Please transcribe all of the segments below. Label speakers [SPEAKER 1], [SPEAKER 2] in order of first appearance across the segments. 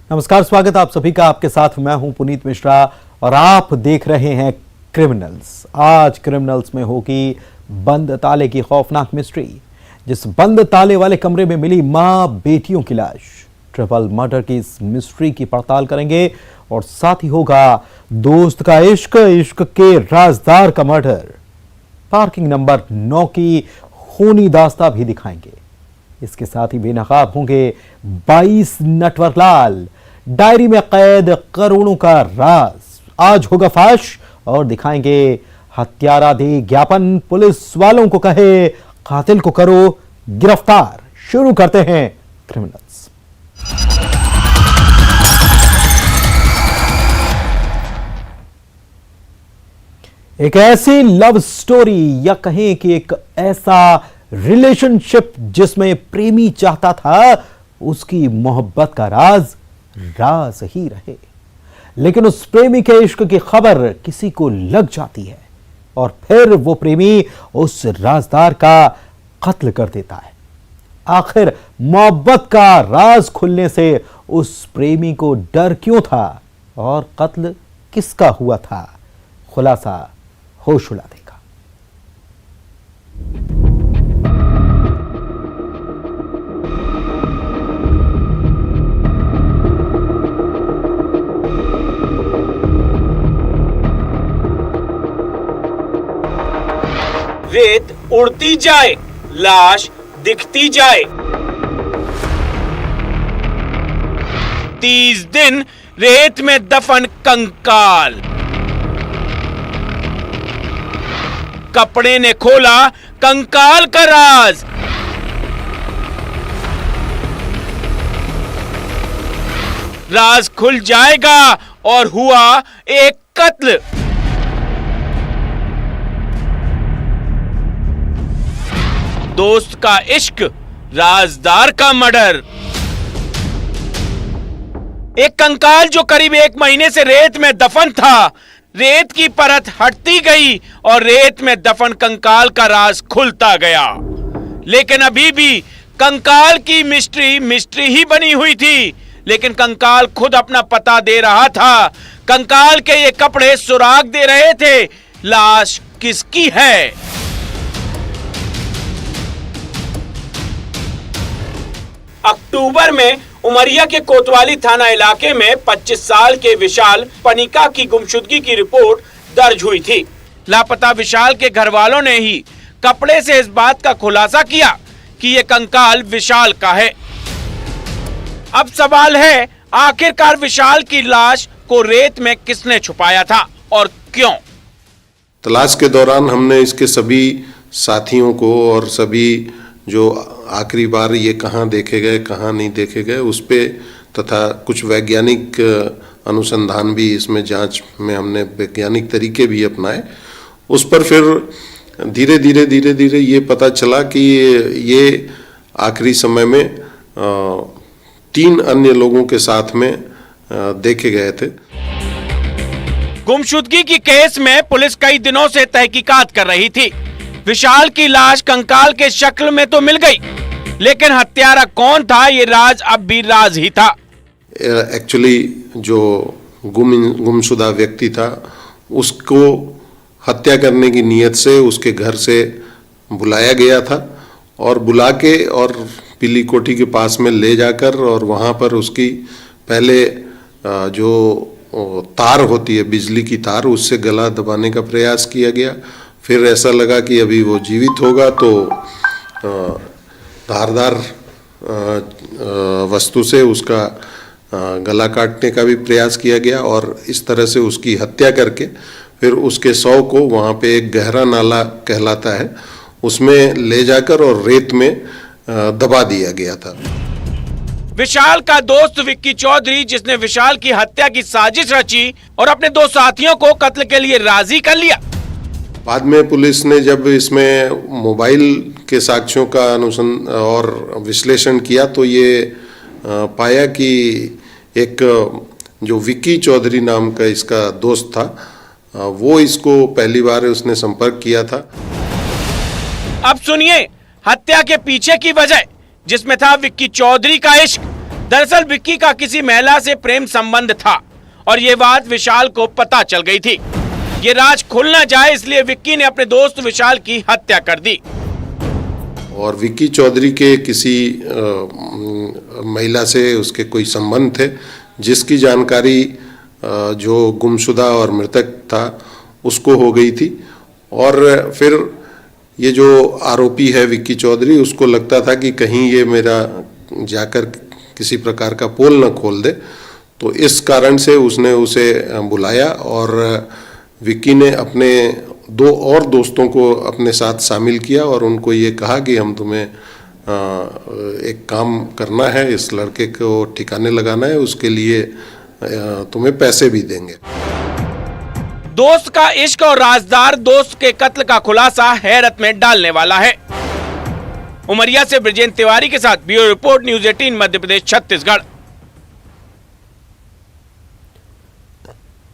[SPEAKER 1] नमस्कार, स्वागत है आप सभी का। आपके साथ मैं हूं पुनीत मिश्रा और आप देख रहे हैं क्रिमिनल्स। आज क्रिमिनल्स में होगी बंद ताले की खौफनाक मिस्ट्री। जिस बंद ताले वाले कमरे में मिली मां बेटियों की लाश, ट्रिपल मर्डर की इस मिस्ट्री की पड़ताल करेंगे और साथ ही होगा दोस्त का इश्क, इश्क के राजदार का मर्डर। पार्किंग नंबर 9 की खूनी दास्तां भी दिखाएंगे। इसके साथ ही बेनकाब होंगे 22 नटवरलाल, डायरी में कैद करोड़ों का राज। आज होगा फाश और दिखाएंगे हत्यारा दे ज्ञापन, पुलिस वालों को कहे कातिल को करो गिरफ्तार। शुरू करते हैं क्रिमिनल्स। एक ऐसी लव स्टोरी या कहें कि एक ऐसा रिलेशनशिप जिसमें प्रेमी चाहता था उसकी मोहब्बत का राज राज ही रहे, लेकिन उस प्रेमी के इश्क की खबर किसी को लग जाती है और फिर वो प्रेमी उस राजदार का कत्ल कर देता है। आखिर मोहब्बत का राज खुलने से उस प्रेमी को डर क्यों था और कत्ल किसका हुआ था? खुलासा होश उड़ा देगा।
[SPEAKER 2] रेत उड़ती जाए, लाश दिखती जाए। 30 दिन रेत में दफन कंकाल। कपड़े ने खोला कंकाल का राज। राज खुल जाएगा और हुआ एक कत्ल। दोस्त का इश्क, राजदार का मर्डर। एक कंकाल जो करीब 1 महीने से रेत में दफन था, रेत की परत हटती गई और रेत में दफन कंकाल का राज खुलता गया। लेकिन अभी भी कंकाल की मिस्ट्री ही बनी हुई थी। लेकिन कंकाल खुद अपना पता दे रहा था। कंकाल के ये कपड़े सुराग दे रहे थे। लाश किसकी है? अक्टूबर में उमरिया के कोतवाली थाना इलाके में 25 साल के विशाल पनिका की गुमशुदगी की रिपोर्ट दर्ज हुई थी। लापता विशाल के घर वालों ने ही कपड़े से इस बात का खुलासा किया कि यह कंकाल विशाल का है। अब सवाल है, आखिरकार विशाल की लाश को रेत में किसने छुपाया था और क्यों?
[SPEAKER 3] तलाश के दौरान हमने इसके सभी साथियों को और सभी जो आखिरी बार ये कहाँ देखे गए, कहाँ नहीं देखे गए, उस पे तथा कुछ वैज्ञानिक अनुसंधान भी इसमें जांच में हमने वैज्ञानिक तरीके भी अपनाए। उस पर फिर धीरे धीरे ये पता चला कि ये आखिरी समय में 3 अन्य लोगों के साथ में देखे गए थे।
[SPEAKER 2] गुमशुदगी की केस में पुलिस कई दिनों से तहकीकात कर रही थी। विशाल की लाश कंकाल के शक्ल में तो मिल गई, लेकिन हत्यारा कौन था ये राज अब भी राज ही था।
[SPEAKER 3] एक्चुअली जो गुमशुदा व्यक्ति था उसको हत्या करने की नीयत से उसके घर से बुलाया गया था और बुला के और पीली कोठी के पास में ले जाकर और वहाँ पर उसकी पहले जो तार होती है, बिजली की तार, उससे गला दबाने का प्रयास किया गया। फिर ऐसा लगा कि अभी वो जीवित होगा तो धारदार वस्तु से उसका गला काटने का भी प्रयास किया गया और इस तरह से उसकी हत्या करके फिर उसके शव को वहाँ पे एक गहरा नाला कहलाता है उसमें ले जाकर और रेत में दबा दिया गया था।
[SPEAKER 2] विशाल का दोस्त विक्की चौधरी, जिसने विशाल की हत्या की साजिश रची और अपने 2 साथियों को कत्ल के लिए राजी कर लिया।
[SPEAKER 3] बाद में पुलिस ने जब इसमें मोबाइल के साक्ष्यों का अनुसंधान और विश्लेषण किया तो ये पाया कि एक जो विक्की चौधरी नाम का इसका दोस्त था, वो इसको पहली बार उसने संपर्क किया था।
[SPEAKER 2] अब सुनिए हत्या के पीछे की वजह, जिसमें था विक्की चौधरी का इश्क, दरअसल विक्की का किसी महिला से प्रेम संबंध था और ये बात विशाल को पता चल गई थी। ये राज खुल न जाए इसलिए विक्की ने अपने दोस्त विशाल की हत्या कर दी।
[SPEAKER 3] और विक्की चौधरी के किसी महिला से उसके कोई संबंध थे, जिसकी जानकारी जो गुमशुदा और मृतक था उसको हो गई थी। और फिर ये जो आरोपी है विक्की चौधरी, उसको लगता था कि कहीं ये मेरा जाकर किसी प्रकार का पोल न खोल दे, तो इस कारण से उसने उसे बुलाया और विक्की ने अपने 2 और दोस्तों को अपने साथ शामिल किया और उनको ये कहा कि हम तुम्हें एक काम करना है, इस लड़के को ठिकाने लगाना है, उसके लिए तुम्हें पैसे भी देंगे।
[SPEAKER 2] दोस्त का इश्क और राजदार दोस्त के कत्ल का खुलासा हैरत में डालने वाला है। उमरिया से ब्रजेंद्र तिवारी के साथ bureau report, news 18 Madhya Pradesh Chhattisgarh.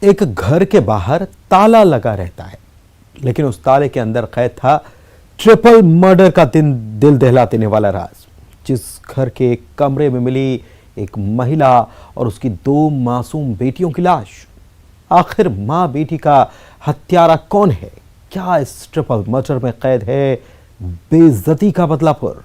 [SPEAKER 1] एक घर के बाहर ताला लगा रहता है, लेकिन उस ताले के अंदर कैद था ट्रिपल मर्डर का दिल दहला देने वाला राज। जिस घर के एक कमरे में मिली एक महिला और उसकी 2 मासूम बेटियों की लाश। आखिर मां बेटी का हत्यारा कौन है? क्या इस ट्रिपल मर्डर में कैद है बेइज्जती का बदलापुर?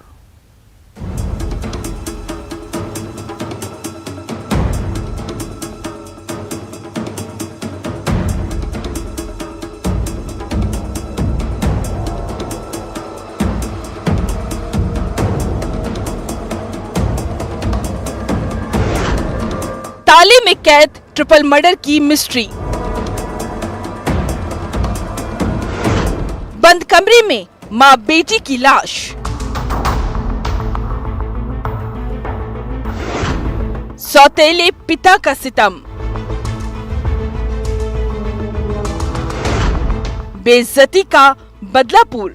[SPEAKER 4] ताले में कैद ट्रिपल मर्डर की मिस्ट्री। बंद कमरे में मां बेटी की लाश। सौतेले पिता का सितम। बेइज्जती का बदलापुर।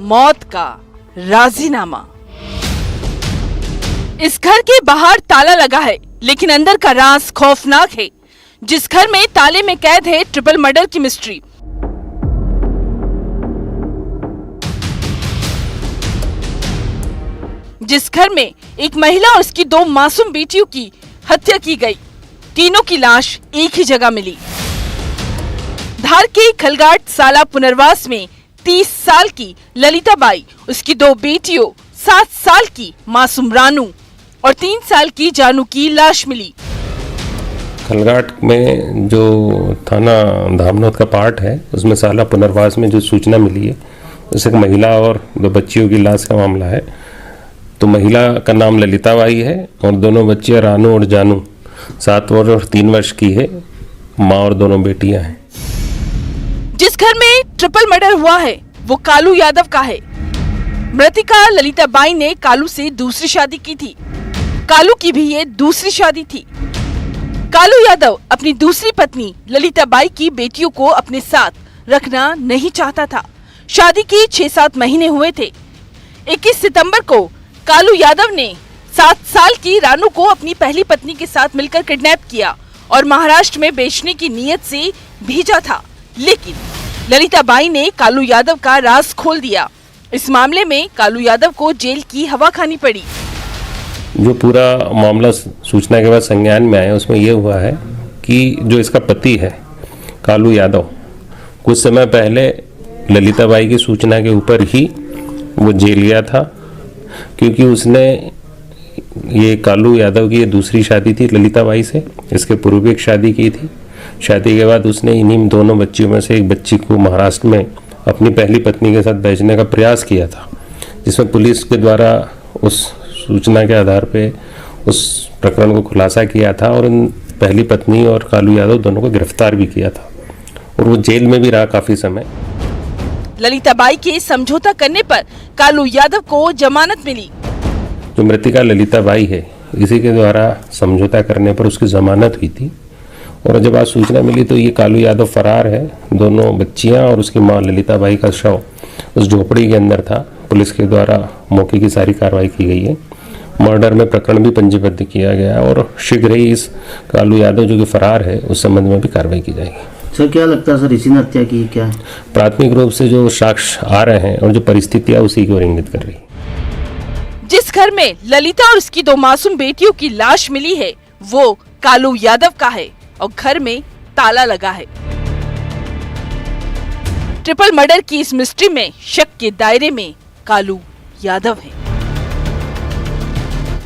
[SPEAKER 4] मौत का राजीनामा। इस घर के बाहर ताला लगा है, लेकिन अंदर का राज खौफनाक है। जिस घर में ताले में कैद है ट्रिपल मर्डर की मिस्ट्री। जिस घर में एक महिला और उसकी 2 मासूम बेटियों की हत्या की गई। तीनों की लाश एक ही जगह मिली। धार के खलगाट साला पुनर्वास में 30 साल की ललिता बाई, उसकी 2 बेटियों 7 साल की मासूम रानू और 3 साल की जानू की लाश मिली।
[SPEAKER 5] खलगाट में जो थाना धामनोद का पार्ट है, उसमें साला पुनर्वास में जो सूचना मिली है, उससे एक महिला और 2 बच्चियों की लाश का मामला है। तो महिला का नाम ललिता बाई है और दोनों बच्चियां रानू और जानू 7 और 3 वर्ष की है। माँ और दोनों बेटियां हैं।
[SPEAKER 4] जिस घर में ट्रिपल मर्डर हुआ है वो कालू यादव का है। मृतिका ललिता बाई ने कालू से दूसरी शादी की थी। कालू की भी ये दूसरी शादी थी। कालू यादव अपनी दूसरी पत्नी ललिता बाई की बेटियों को अपने साथ रखना नहीं चाहता था। शादी के 6-7 महीने हुए थे। 21 सितंबर को कालू यादव ने 7 साल की रानू को अपनी पहली पत्नी के साथ मिलकर किडनैप किया और महाराष्ट्र में बेचने की नीयत से भेजा था। लेकिन ललिता बाई ने कालू यादव का राज खोल दिया। इस मामले में कालू यादव को जेल की हवा खानी पड़ी।
[SPEAKER 5] जो पूरा मामला सूचना के बाद संज्ञान में आया, उसमें यह हुआ है कि जो इसका पति है कालू यादव, कुछ समय पहले ललिता बाई की सूचना के ऊपर ही वो जेल गया था, क्योंकि उसने ये कालू यादव की ये दूसरी शादी थी ललिता बाई से। इसके पूर्व भी एक शादी की थी। शादी के बाद उसने इन्हीं दोनों बच्चियों में से एक बच्ची को महाराष्ट्र में अपनी पहली पत्नी के साथ भेजने का प्रयास किया था, जिसमें पुलिस के द्वारा उस सूचना के आधार पे उस प्रकरण को खुलासा किया था और उन पहली पत्नी और कालू यादव दोनों को गिरफ्तार भी किया था और वो जेल में भी रहा काफी समय।
[SPEAKER 4] ललिता बाई के समझौता करने पर कालू यादव को जमानत मिली।
[SPEAKER 5] जो मृतिका ललिता बाई है, इसी के द्वारा समझौता करने पर उसकी जमानत हुई थी। और जब आज सूचना मिली तो ये कालू यादव फरार है। दोनों बच्चियां और उसकी मां ललिता बाई का शव उस झोपड़ी के अंदर था। पुलिस के द्वारा मौके की सारी कार्रवाई की गई है। मर्डर में प्रकरण भी पंजीबद्ध किया गया और शीघ्र ही इस कालू यादव जो कि फरार है उस संबंध में भी कार्रवाई की जाएगी।
[SPEAKER 6] सर क्या लगता है सर इसी ने हत्या की क्या है?
[SPEAKER 5] प्राथमिक रूप से जो साक्ष्य आ रहे हैं और जो परिस्थितियां उसी की ओर इंगित कर रही है।
[SPEAKER 4] जिस घर में ललिता और उसकी 2 मासूम बेटियों की लाश मिली है वो कालू यादव का है और घर में ताला लगा है। ट्रिपल मर्डर की इस मिस्ट्री में शक के दायरे में कालू यादव है।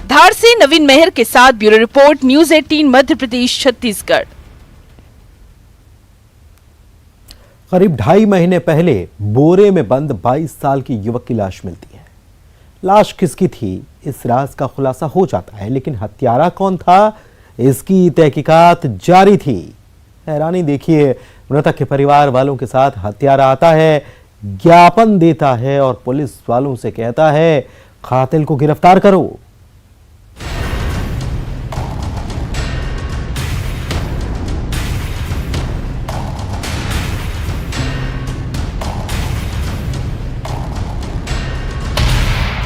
[SPEAKER 4] धार से नवीन मेहर के साथ bureau report, news 18 Madhya Pradesh Chhattisgarh.
[SPEAKER 1] करीब 2.5 महीने पहले बोरे में बंद 22 साल की युवक की लाश मिलती है। लाश किसकी थी इस राज का खुलासा हो जाता है, लेकिन हत्यारा कौन था इसकी तहकीकात जारी थी। हैरानी देखिए, मृतक के परिवार वालों के साथ हत्यारा आता है, ज्ञापन देता है और पुलिस वालों से कहता है कातिल को गिरफ्तार करो।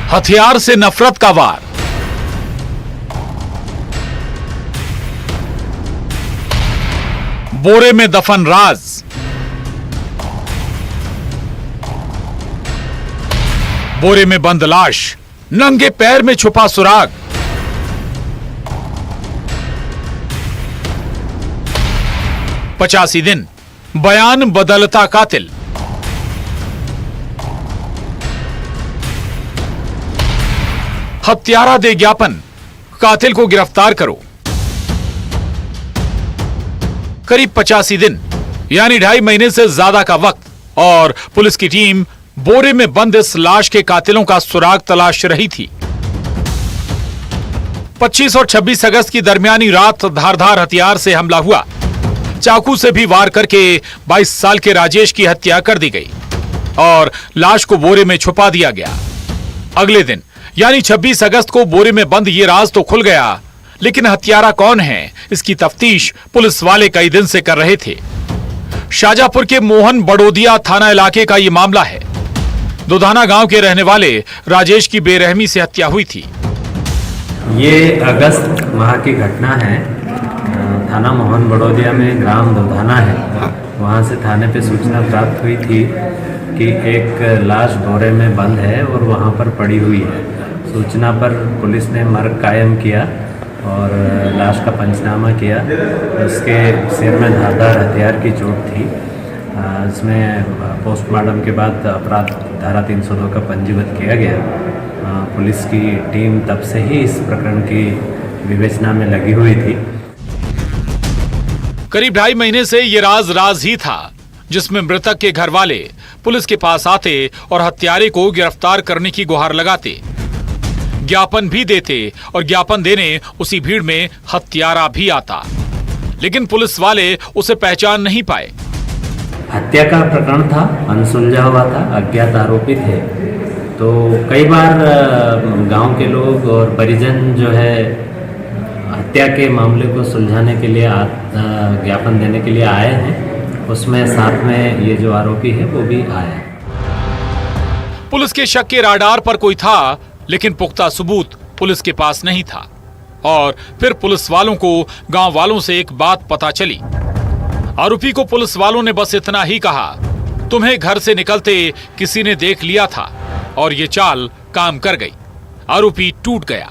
[SPEAKER 7] हथियार से नफरत का वार, बोरे में दफन राज, बोरे में बंद लाश, नंगे पैर में छुपा सुराग, 85 दिन बयान बदलता कातिल। हत्यारा दे ज्ञापन, कातिल को गिरफ्तार करो। करीब 85 दिन यानी 2.5 महीने से ज्यादा का वक्त और पुलिस की टीम बोरे में बंद इस लाश के कातिलों का सुराग तलाश रही थी। 25 और 26 अगस्त की दरमियानी रात धारदार हथियार से हमला हुआ। चाकू से भी वार करके 22 साल के राजेश की हत्या कर दी गई और लाश को बोरे में छुपा दिया गया। अगले दिन यानी 26 अगस्त को बोरे में बंद ये राज तो खुल गया, लेकिन हत्यारा कौन है इसकी तफ्तीश पुलिस वाले कई दिन से कर रहे थे। शाजापुर के मोहन बड़ोदिया थाना इलाके का ये मामला है। दुधाना गांव के रहने वाले राजेश की बेरहमी से हत्या हुई थी।
[SPEAKER 8] ये अगस्त माह की घटना है। थाना मोहन बड़ोदिया में ग्राम दुधाना है। वहाँ से थाने पे सूचना प्राप्त हुई थी कि एक लाश बोरे में बंद है और वहाँ पर पड़ी हुई है। सूचना पर पुलिस ने मर्ग कायम किया और लाश का पंचनामा किया। उसके सिर में धारदार हथियार की चोट थी। इसमें पोस्टमार्टम के बाद अपराध धारा 302 का पंजीबद्ध किया गया। पुलिस की टीम तब से ही इस प्रकरण की विवेचना में लगी हुई थी।
[SPEAKER 7] करीब 2.5 महीने से ये राज ही था जिसमें मृतक के घर वाले पुलिस के पास आते और हत्यारे को गिरफ्तार करने की गुहार लगाते, ज्ञापन भी देते और ज्ञापन देने उसी भीड़ में हत्यारा भी आता, लेकिन पुलिस वाले उसे पहचान नहीं पाए।
[SPEAKER 8] हत्या का प्रकरण था, अनसुलझा हुआ था, अज्ञात आरोपी थे। तो कई बार गांव के लोग और परिजन जो है हत्या के मामले को सुलझाने के लिए ज्ञापन देने के लिए आए हैं। उसमें साथ में ये जो आरोपी है वो भी आया।
[SPEAKER 7] पुलिस के शक के राडार पर कोई था, लेकिन पुख्ता सबूत पुलिस के पास नहीं था। और फिर पुलिस वालों को गांव वालों से एक बात पता चली। आरोपी को पुलिस वालों ने बस इतना ही कहा, तुम्हें घर से निकलते किसी ने देख लिया था और ये चाल काम कर गई। आरोपी टूट गया।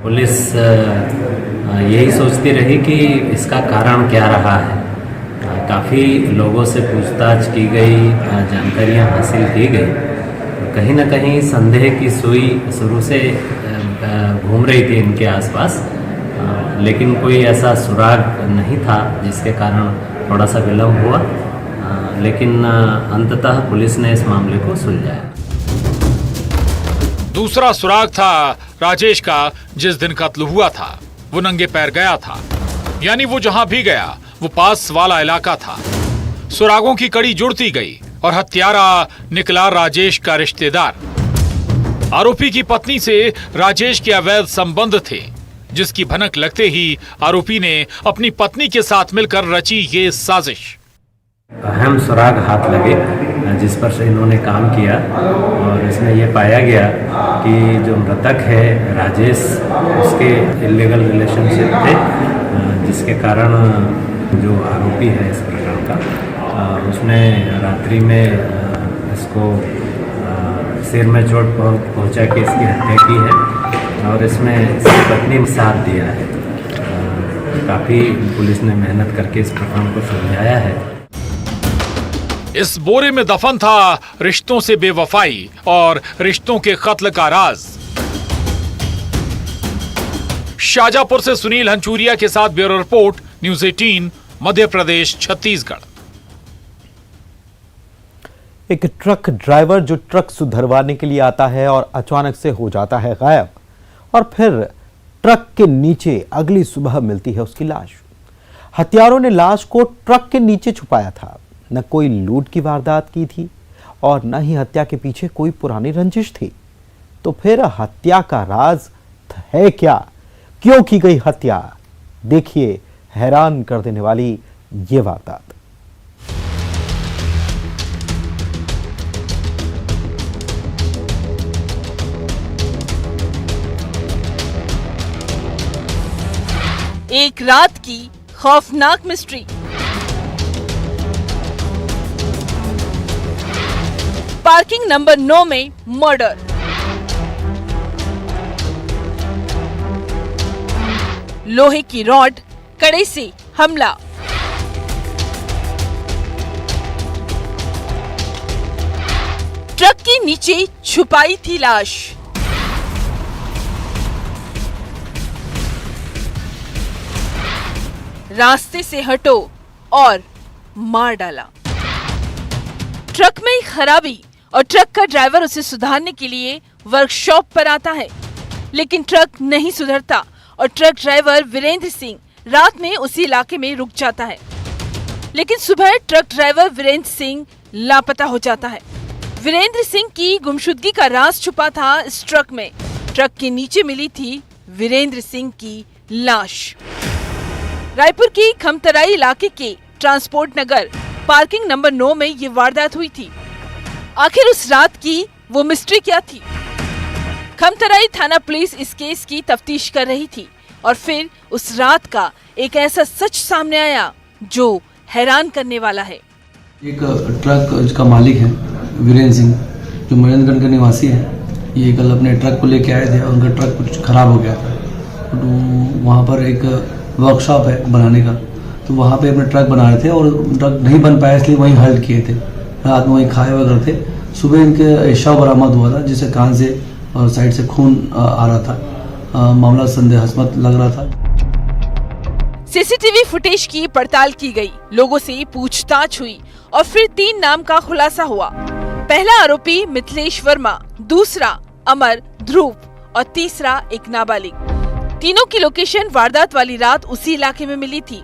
[SPEAKER 8] पुलिस यही सोचती रही कि इसका कारण क्या रहा है। काफ़ी लोगों से पूछताछ की गई, जानकारियां हासिल की गई। कहीं ना कहीं संदेह की सुई शुरू से घूम रही थी इनके आसपास, लेकिन कोई ऐसा सुराग नहीं था जिसके कारण थोड़ा सा विलम्ब हुआ। लेकिन अंततः पुलिस ने इस मामले को सुलझाया।
[SPEAKER 7] दूसरा सुराग था राजेश का। जिस दिन कत्ल हुआ था वो नंगे पैर गया था, यानी वो जहां भी गया वो पास वाला इलाका था। सुरागों की कड़ी जुड़ती गई और हत्यारा निकला राजेश का रिश्तेदार। आरोपी की पत्नी से राजेश के अवैध संबंध थे, जिसकी भनक लगते ही आरोपी ने अपनी पत्नी के साथ मिलकर रची ये साजिश।
[SPEAKER 8] अहम सुराग हाथ लगे जिस पर से इन्होंने काम किया और इसमें यह पाया गया कि जो मृतक है राजेश, उसके इल्लीगल रिलेशनशिप थे, जिसके कारण जो आरोपी है इस प्रकरण का। उसने रात्रि में इसको सिर में चोट पहुंचा के इसकी हत्या की है और इसमें इसकी पत्नी ने साथ दिया है। काफ़ी पुलिस ने मेहनत करके इस प्रकरण को सुलझाया है।
[SPEAKER 7] इस बोरे में दफन था रिश्तों से बेवफाई और रिश्तों के कत्ल का राज। शाजापुर से सुनील हंचूरिया के साथ bureau report, news 18, Madhya Pradesh, Chhattisgarh.
[SPEAKER 1] एक ट्रक ड्राइवर जो ट्रक सुधरवाने के लिए आता है और अचानक से हो जाता है गायब, और फिर ट्रक के नीचे अगली सुबह मिलती है उसकी लाश। हत्यारों ने लाश को ट्रक के नीचे छुपाया था। न कोई लूट की वारदात की थी और न ही हत्या के पीछे कोई पुरानी रंजिश थी। तो फिर हत्या का राज है क्या? क्यों की गई हत्या? देखिए हैरान कर देने वाली ये वारदात।
[SPEAKER 4] एक रात की खौफनाक मिस्ट्री। पार्किंग नंबर 9 में मर्डर। लोहे की रॉड कड़े से हमला। ट्रक के नीचे छुपाई थी लाश। रास्ते से हटो और मार डाला। ट्रक में खराबी और ट्रक का ड्राइवर उसे सुधारने के लिए वर्कशॉप पर आता है, लेकिन ट्रक नहीं सुधरता और ट्रक ड्राइवर वीरेंद्र सिंह रात में उसी इलाके में रुक जाता है। लेकिन सुबह ट्रक ड्राइवर वीरेंद्र सिंह लापता हो जाता है। वीरेंद्र सिंह की गुमशुदगी का राज छुपा था इस ट्रक में। ट्रक के नीचे मिली थी वीरेंद्र सिंह की लाश। रायपुर की खमतराई इलाके के ट्रांसपोर्ट नगर पार्किंग नंबर 9 में ये वारदात हुई थी। आखिर उस रात की वो मिस्ट्री क्या थी? खमतराई थाना पुलिस इस केस की तफ्तीश कर रही थी और फिर उस रात का एक ऐसा सच सामने आया जो हैरान करने वाला है।
[SPEAKER 9] एक ट्रक का मालिक है वीरेंद्र सिंह, जो महेंद्रगढ़ के निवासी है। ये कल अपने ट्रक को लेके आए थे और उनका ट्रक कुछ खराब हो गया था। तो वहाँ पर एक वर्कशॉप है बनाने का, तो वहाँ पे अपने ट्रक बना रहे थे और ट्रक नहीं बन पाया, इसलिए वहीं हल्ट किए थे। रात में वहीं खाए वगैरह थे। सुबह इनके शव बरामद हुआ था, जिससे कान से और साइड से खून आ रहा था। मामला संदेहास्पद लग रहा था।
[SPEAKER 4] सीसीटीवी फुटेज की पड़ताल की गई, लोगों से पूछताछ हुई और फिर 3 नाम का खुलासा हुआ। पहला आरोपी मिथिलेश वर्मा, दूसरा अमर, ध्रुव और तीसरा एक नाबालिग। तीनों की लोकेशन वारदात वाली रात उसी इलाके में मिली थी।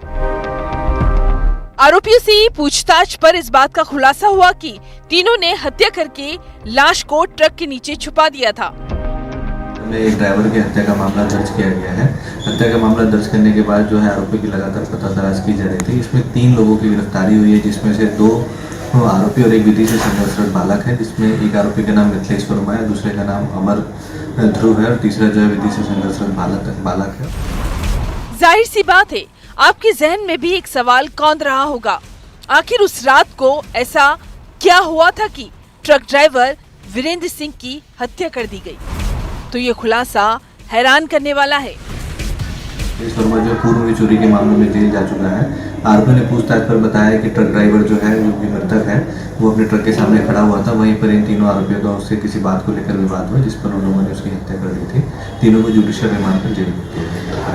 [SPEAKER 4] आरोपियों से पूछताछ पर इस बात का खुलासा हुआ कि तीनों ने हत्या करके लाश को ट्रक के नीचे छुपा दिया था।
[SPEAKER 10] एक ड्राइवर की हत्या का मामला दर्ज किया गया है। हत्या का मामला दर्ज करने के बाद जो है आरोपी की लगातार पता तलाश की जा रही थी। इसमें 3 लोगों की गिरफ्तारी हुई है, जिसमें से 2 आरोपी और एक विधि से संघर्षरत बालक है, जिसमें एक आरोपी का नाम मिथिलेश वर्मा है, दूसरे का नाम अमर ध्रुव है और तीसरा जो है विधि से संघर्षरत बालक है।
[SPEAKER 4] जाहिर सी बात है, आपके जहन में भी एक सवाल कौन रहा होगा, आखिर उस रात को ऐसा क्या हुआ था कि ट्रक ड्राइवर वीरेंद्र सिंह की हत्या कर दी गई? तो ये खुलासा हैरान करने वाला है।
[SPEAKER 10] इस वर्मा जो पूर्व में चोरी के मामले में जेल जा चुका है। आरोपी ने पूछताछ पर बताया कि ट्रक ड्राइवर जो है, जो कि मृतक है, वो अपने ट्रक के सामने खड़ा हुआ था। वहीं पर इन तीनों आरोपियों का उससे किसी बात को लेकर विवाद हुआ, जिस पर उन लोगों ने उसकी हत्या कर दी थी। तीनों को जुडिशियल रिमांड पर जेल भेज दिया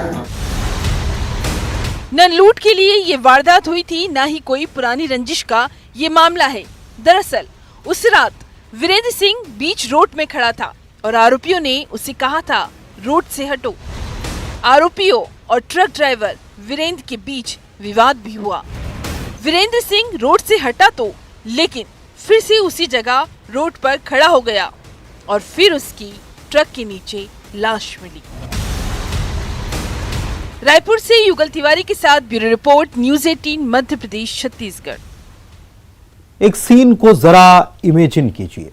[SPEAKER 10] गया।
[SPEAKER 4] न लूट के लिए ये वारदात हुई थी, न ही कोई पुरानी रंजिश का ये मामला है। दरअसल उस रात वीरेंद्र सिंह बीच रोड में खड़ा था और आरोपियों ने उसे कहा था रोड से हटो। आरोपियों और ट्रक ड्राइवर वीरेंद्र के बीच विवाद भी हुआ। वीरेंद्र सिंह रोड से हटा तो, लेकिन फिर से उसी जगह रोड पर खड़ा हो गया और फिर उसकी ट्रक के नीचे लाश मिली। रायपुर से युगल तिवारी के साथ bureau report, news 18, Madhya Pradesh, Chhattisgarh.
[SPEAKER 1] एक सीन को जरा इमेजिन कीजिए।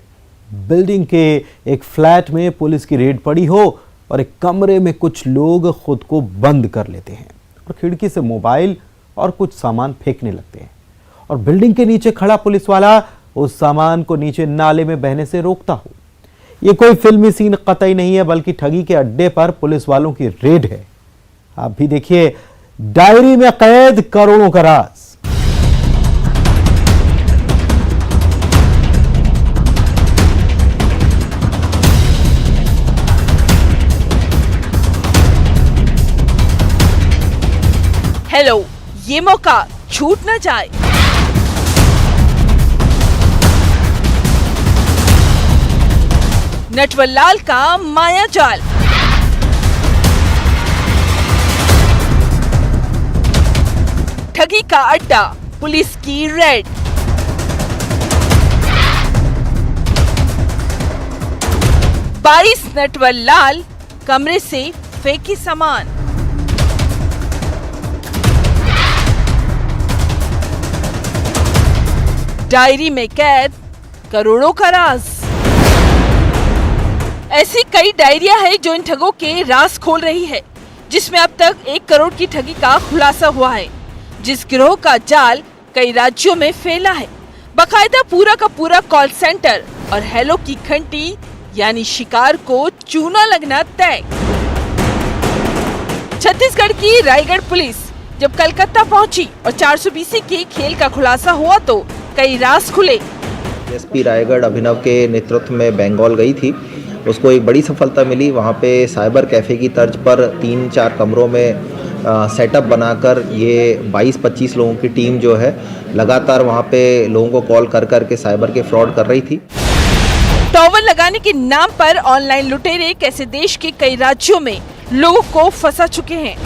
[SPEAKER 1] बिल्डिंग के एक फ्लैट में पुलिस की रेड पड़ी हो और एक कमरे में कुछ लोग खुद को बंद कर लेते हैं और खिड़की से मोबाइल और कुछ सामान फेंकने लगते हैं और बिल्डिंग के नीचे खड़ा पुलिस वाला उस सामान को नीचे नाले में बहने से रोकता हो। ये कोई फिल्मी सीन कतई नहीं है, बल्कि ठगी के अड्डे पर पुलिस वालों की रेड है। आप भी देखिए, डायरी में कैद करोड़ों का राज।
[SPEAKER 4] हेलो, ये मौका छूट न जाए। नटवरलाल का माया जाल। ठगी का अड्डा, पुलिस की रेड। बाईस नटवरलाल कमरे से फेंकी सामान। डायरी में कैद करोड़ों का राज। ऐसी कई डायरियां हैं जो इन ठगों के राज खोल रही है, जिसमें अब तक 1 करोड़ की ठगी का खुलासा हुआ है। जिस गिरोह का जाल कई राज्यों में फैला है, बकायदा पूरा का पूरा कॉल सेंटर और हेलो की घंटी यानी शिकार को चूना लगना तय। छत्तीसगढ़ की रायगढ़ पुलिस जब कलकत्ता पहुंची और 420 के खेल का खुलासा हुआ तो कई राज खुले।
[SPEAKER 11] एसपी रायगढ़ अभिनव के नेतृत्व में बंगाल गई थी, उसको एक बड़ी सफलता मिली। वहाँ पे साइबर कैफ़े की तर्ज पर 3-4 कमरों में सेटअप बनाकर ये 22-25 लोगों की टीम जो है लगातार वहाँ पे लोगों को कॉल कर करके साइबर के फ्रॉड कर रही थी।
[SPEAKER 4] टॉवर लगाने के नाम पर ऑनलाइन लुटेरे कैसे देश के कई राज्यों में लोगों को फंसा चुके हैं।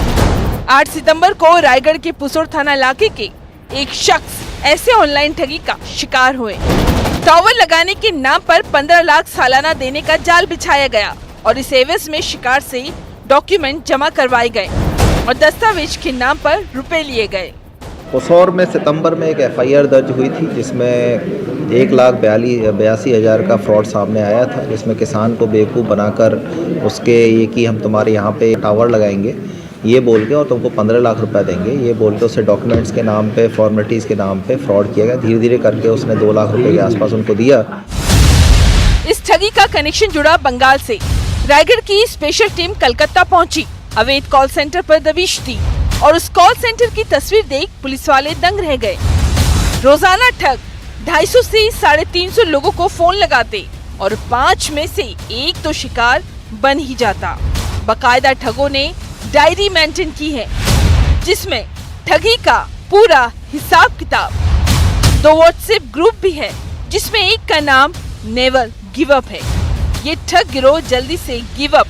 [SPEAKER 4] 8 सितंबर को रायगढ़ के पुसौर थाना इलाके के एक शख्स ऐसे ऑनलाइन ठगी का शिकार हुए। टॉवर लगाने के नाम पर 15 लाख सालाना देने का जाल बिछाया गया और इस एवज में शिकार से डॉक्यूमेंट जमा करवाए गए और दस्तावेज के नाम पर रुपए लिए गए।
[SPEAKER 11] पुसौर में सितंबर में एक FIR दर्ज हुई थी, जिसमें 1,82,000 का फ्रॉड सामने आया था, जिसमें किसान को बेवकूफ़ बनाकर उसके ये कि हम तुम्हारे यहाँ पे टावर लगाएंगे ये बोल के और तुमको 15 लाख रुपए देंगे ये बोल के उससे डॉक्यूमेंट्स के नाम पे, फॉर्मेलिटीज़ के नाम पे फ्रॉड किया गया। धीरे धीरे करके उसने 2 लाख रुपए के आसपास उनको दिया।
[SPEAKER 4] इस ठगी का कनेक्शन जुड़ा बंगाल से। रायगढ़ की स्पेशल टीम कलकत्ता पहुंची, अवैध कॉल सेंटर पर दबिश दी और उस कॉल सेंटर की तस्वीर देख पुलिस वाले दंग रह गए। रोजाना ठग 250 से 350 लोगों को फोन लगाते और 5 में से 1 तो शिकार बन ही जाता। बकायदा ठगों ने डायरी मेंटेन की है, जिसमें ठगी का पूरा हिसाब किताब। 2 व्हाट्सएप ग्रुप भी है, जिसमें एक का नाम नेवर गिव अप है। ये ठग गिरोह जल्दी से गिव अप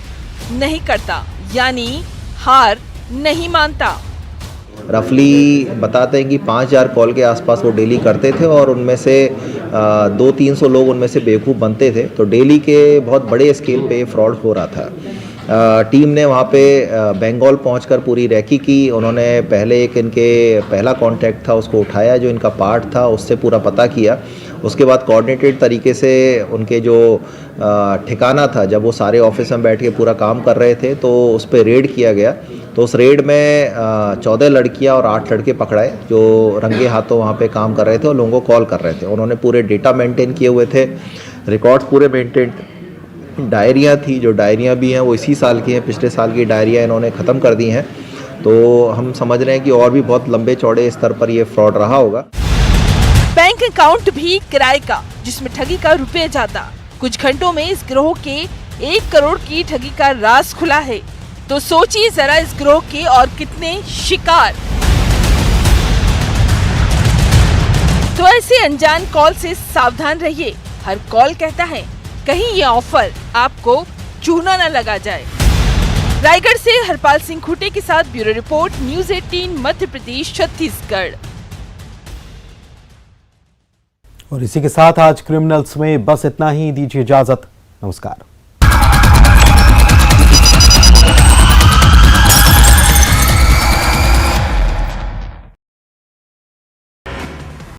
[SPEAKER 4] नहीं करता, यानी हार नहीं मानता।
[SPEAKER 11] रफली बताते हैं कि 5,000 कॉल के आसपास वो डेली करते थे और उनमें से 200-300 लोग उनमें से बेवकूफ़ बनते थे। तो डेली के बहुत बड़े स्केल पे फ्रॉड हो रहा था। टीम ने वहाँ पे बंगाल पहुंचकर पूरी रैकी की। उन्होंने पहले एक इनके पहला कांटेक्ट था उसको उठाया, जो इनका पार्ट था उससे पूरा पता किया। उसके बाद कोऑर्डिनेटेड तरीके से उनके जो ठिकाना था, जब वो सारे ऑफिस में बैठ के पूरा काम कर रहे थे तो उस पर रेड किया गया। तो उस रेड में 14 लड़कियां और 8 लड़के पकड़ाए जो रंगे हाथों वहाँ पे काम कर रहे थे और लोगों को कॉल कर रहे थे। उन्होंने पूरे डेटा मेंटेन किए हुए थे, रिकॉर्ड्स पूरे मेंटेन। डायरियाँ थी, जो डायरियाँ भी हैं वो इसी साल की हैं, पिछले साल की डायरियाँ इन्होंने ख़त्म कर दी हैं। तो हम समझ रहे हैं कि और भी बहुत लंबे चौड़े स्तर पर ये फ्रॉड रहा होगा।
[SPEAKER 4] बैंक अकाउंट भी किराए का, जिसमें ठगी का रुपया जाता। कुछ घंटों में इस गिरोह के 1 करोड़ की ठगी का राज खुला है। तो सोचिए जरा इस गिरोह के और कितने शिकार। तो ऐसे अनजान कॉल से सावधान रहिए। हर कॉल कहता है कहीं ये ऑफर आपको चूना न लगा जाए। रायगढ़ से हरपाल सिंह खूटे के साथ bureau report, news 18 Madhya Pradesh Chhattisgarh.
[SPEAKER 1] और इसी के साथ आज क्रिमिनल्स में बस इतना ही। दीजिए इजाजत, नमस्कार।